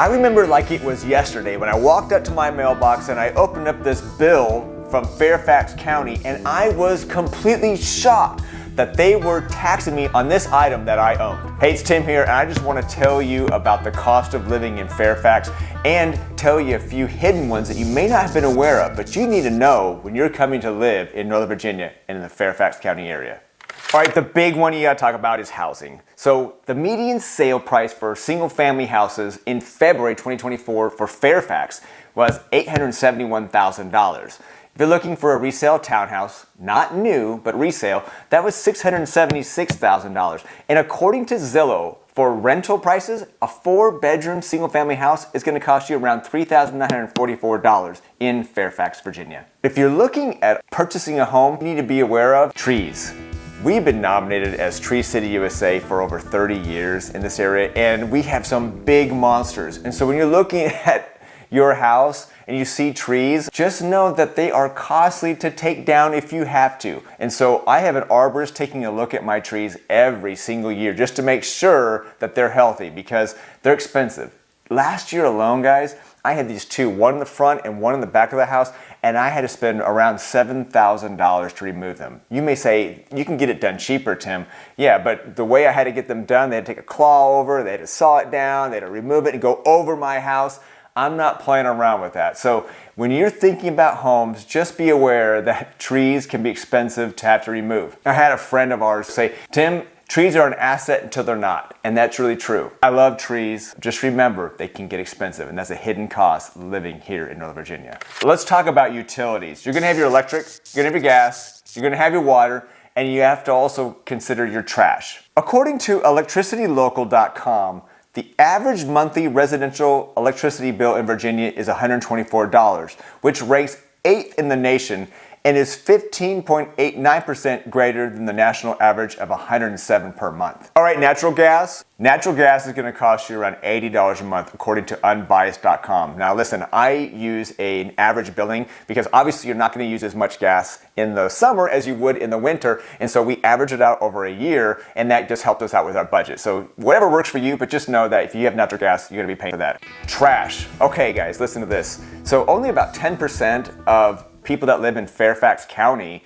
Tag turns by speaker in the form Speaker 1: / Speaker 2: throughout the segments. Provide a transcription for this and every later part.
Speaker 1: I remember like it was yesterday when I walked up to my mailbox and I opened up this bill from Fairfax County, and I was completely shocked that they were taxing me on this item that I owned. Hey, it's Tim here, and I just want to tell you about the cost of living in Fairfax and tell you a few hidden ones that you may not have been aware of, but you need to know when you're coming to live in Northern Virginia and in the Fairfax County area. All right, the big one you gotta talk about is housing. So the median sale price for single family houses in February 2024 for Fairfax was $871,000. If you're looking for a resale townhouse, not new, but resale, that was $676,000. And according to Zillow, for rental prices, a 4-bedroom single-family house is going to cost you around $3,944 in Fairfax, Virginia. If you're looking at purchasing a home, you need to be aware of trees. We've been nominated as Tree City USA for over 30 years in this area, and we have some big monsters. And so when you're looking at your house and you see trees, just know that they are costly to take down if you have to. And so I have an arborist taking a look at my trees every single year just to make sure that they're healthy because they're expensive. Last year alone, guys, I had these two, one in the front and one in the back of the house, and I had to spend around $7,000 to remove them. You may say, you can get it done cheaper, Tim. Yeah, but the way I had to get them done, they had to take a claw over, they had to saw it down, they had to remove it and go over my house. I'm not playing around with that. So when you're thinking about homes, just be aware that trees can be expensive to have to remove. I had a friend of ours say, Tim, trees are an asset until they're not, and that's really true. I love trees. Just remember, they can get expensive, and that's a hidden cost living here in Northern Virginia. Let's talk about utilities. You're gonna have your electric, you're gonna have your gas, you're gonna have your water, and you have to also consider your trash. According to electricitylocal.com, the average monthly residential electricity bill in Virginia is $124, which ranks 8th in the nation and is 15.89% greater than the national average of $107 per month. All right, natural gas. Natural gas is going to cost you around $80 a month according to unbiased.com. Now listen, I use an average billing because obviously you're not going to use as much gas in the summer as you would in the winter, and so we average it out over a year, and that just helped us out with our budget. So whatever works for you, but just know that if you have natural gas, you're going to be paying for that. Trash. Okay guys, listen to this. So only about 10% of people that live in Fairfax County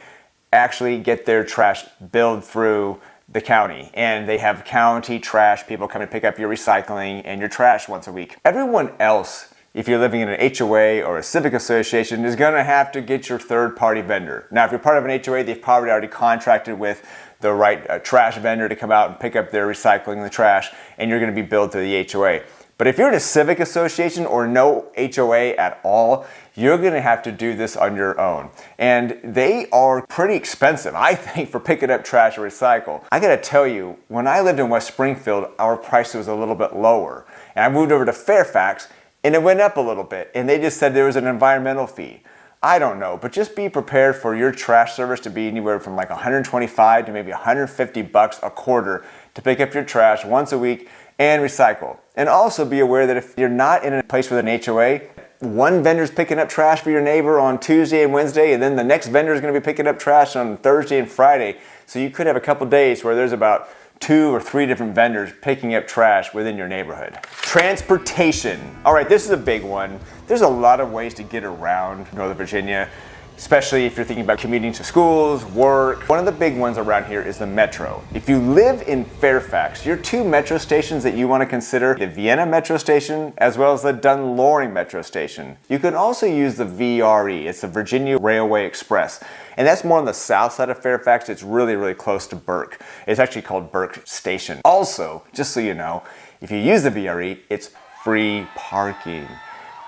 Speaker 1: actually get their trash billed through the county, and they have county trash people come and pick up your recycling and your trash once a week. Everyone else, if you're living in an HOA or a civic association, is going to have to get your third-party vendor. Now, if you're part of an HOA, they've probably already contracted with the right trash vendor to come out and pick up their recycling and the trash, and you're going to be billed through the HOA. But if you're in a civic association or no HOA at all, you're going to have to do this on your own. And they are pretty expensive, I think, for picking up trash or recycle. I got to tell you, when I lived in West Springfield, our price was a little bit lower. And I moved over to Fairfax, and it went up a little bit. And they just said there was an environmental fee. I don't know, but just be prepared for your trash service to be anywhere from like $125 to maybe $150 a quarter to pick up your trash once a week and recycle. And also be aware that if you're not in a place with an HOA, one vendor's picking up trash for your neighbor on Tuesday and Wednesday, and then the next vendor is going to be picking up trash on Thursday and Friday. So you could have a couple days where there's about 2 or 3 different vendors picking up trash within your neighborhood. Transportation. All right, this is a big one. There's a lot of ways to get around Northern Virginia, especially if you're thinking about commuting to schools, work. One of the big ones around here is the Metro. If you live in Fairfax, your 2 metro stations that you want to consider, the Vienna Metro Station as well as the Dunloring Metro Station. You can also use the VRE, it's the Virginia Railway Express. And that's more on the south side of Fairfax. It's really, really close to Burke. It's actually called Burke Station. Also, just so you know, if you use the VRE, it's free parking.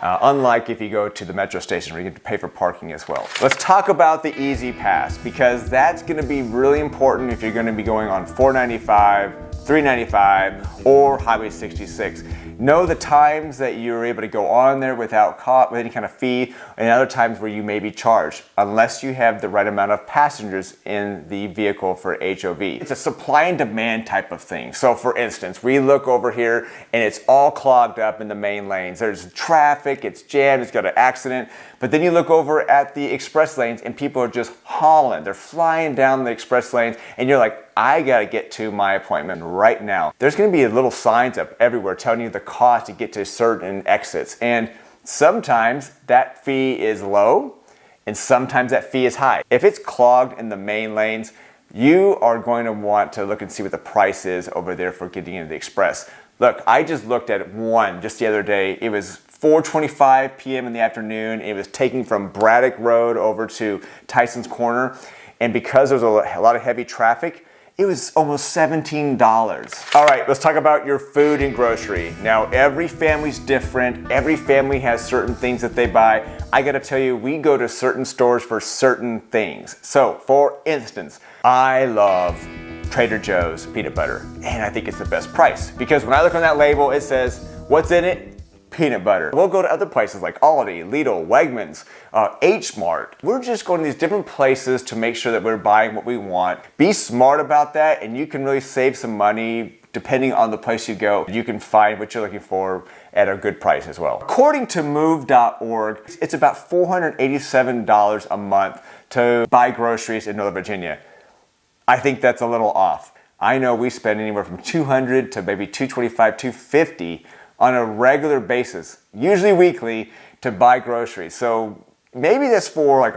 Speaker 1: Unlike if you go to the metro station where you get to pay for parking as well. Let's talk about the E-ZPass because that's going to be really important if you're going to be going on 495, 395, or Highway 66. Know the times that you're able to go on there without with any kind of fee, and other times where you may be charged, unless you have the right amount of passengers in the vehicle for HOV. It's a supply and demand type of thing. So for instance, we look over here and it's all clogged up in the main lanes. There's traffic, it's jammed, it's got an accident. But then you look over at the express lanes and people are just hauling. They're flying down the express lanes and you're like, I gotta get to my appointment right now. There's gonna be little signs up everywhere telling you the cost to get to certain exits. And sometimes that fee is low and sometimes that fee is high. If it's clogged in the main lanes, you are going to want to look and see what the price is over there for getting into the express. Look, I just looked at one just the other day. It was 4:25 p.m. in the afternoon. It was taking from Braddock Road over to Tyson's Corner. And because there was a lot of heavy traffic, it was almost $17. All right, let's talk about your food and grocery. Now, every family's different. Every family has certain things that they buy. I gotta tell you, we go to certain stores for certain things. So, for instance, I love Trader Joe's peanut butter, and I think it's the best price because when I look on that label, it says, what's in it? Peanut butter. We'll go to other places like Aldi, Lidl, Wegmans, H Mart. We're just going to these different places to make sure that we're buying what we want. Be smart about that, and you can really save some money depending on the place you go. You can find what you're looking for at a good price as well. According to move.org, it's about $487 a month to buy groceries in Northern Virginia. I think that's a little off. I know we spend anywhere from $200 to maybe $225, $250 on a regular basis, usually weekly, to buy groceries. So maybe that's for like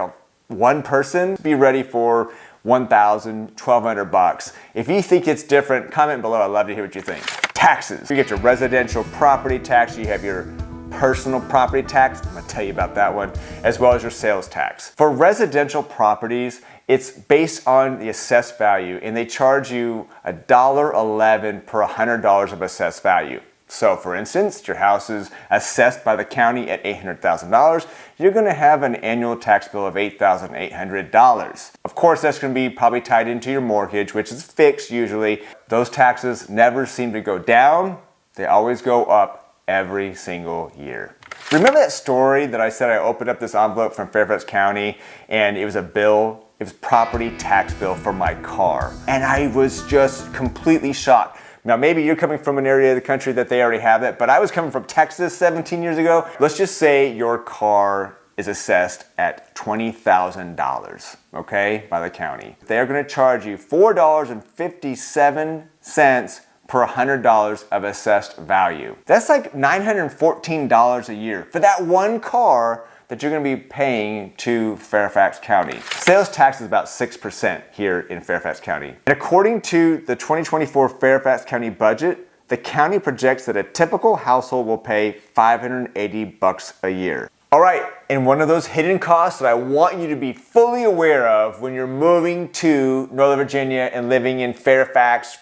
Speaker 1: one person. Be ready for $1,000, $1,200. If you think it's different, comment below. I'd love to hear what you think. Taxes. You get your residential property tax. You have your personal property tax. I'm gonna tell you about that one, as well as your sales tax. For residential properties, it's based on the assessed value, and they charge you $1.11 per $100 of assessed value. So for instance, your house is assessed by the county at $800,000. You're gonna have an annual tax bill of $8,800. Of course, that's gonna be probably tied into your mortgage, which is fixed usually. Those taxes never seem to go down. They always go up every single year. Remember that story that I said I opened up this envelope from Fairfax County and it was a bill? It was property tax bill for my car. And I was just completely shocked. Now, maybe you're coming from an area of the country that they already have it, but I was coming from Texas 17 years ago. Let's just say your car is assessed at $20,000, okay, by the county. They're gonna charge you $4.57 per $100 of assessed value. That's like $914 a year for that one car that you're gonna be paying to Fairfax County. Sales tax is about 6% here in Fairfax County. And according to the 2024 Fairfax County budget, the county projects that a typical household will pay $580 a year. All right, and one of those hidden costs that I want you to be fully aware of when you're moving to Northern Virginia and living in Fairfax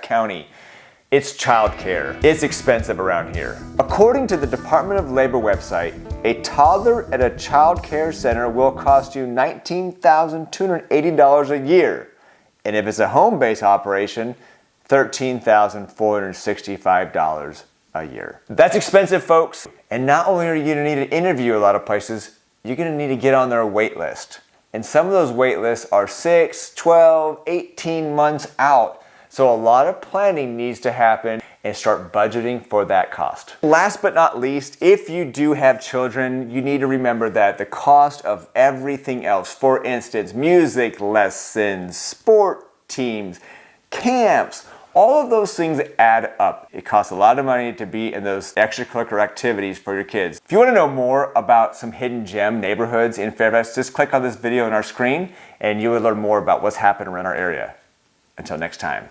Speaker 1: County, it's childcare. It's expensive around here. According to the Department of Labor website, a toddler at a child care center will cost you $19,280 a year. And if it's a home-based operation, $13,465 a year. That's expensive, folks. And not only are you gonna need to interview a lot of places, you're gonna need to get on their wait list. And some of those wait lists are 6, 12, 18 months out. So a lot of planning needs to happen and start budgeting for that cost. Last but not least, if you do have children, you need to remember that the cost of everything else, for instance, music lessons, sport teams, camps, all of those things add up. It costs a lot of money to be in those extracurricular activities for your kids. If you want to know more about some hidden gem neighborhoods in Fairfax, just click on this video on our screen and you will learn more about what's happening around our area. Until next time.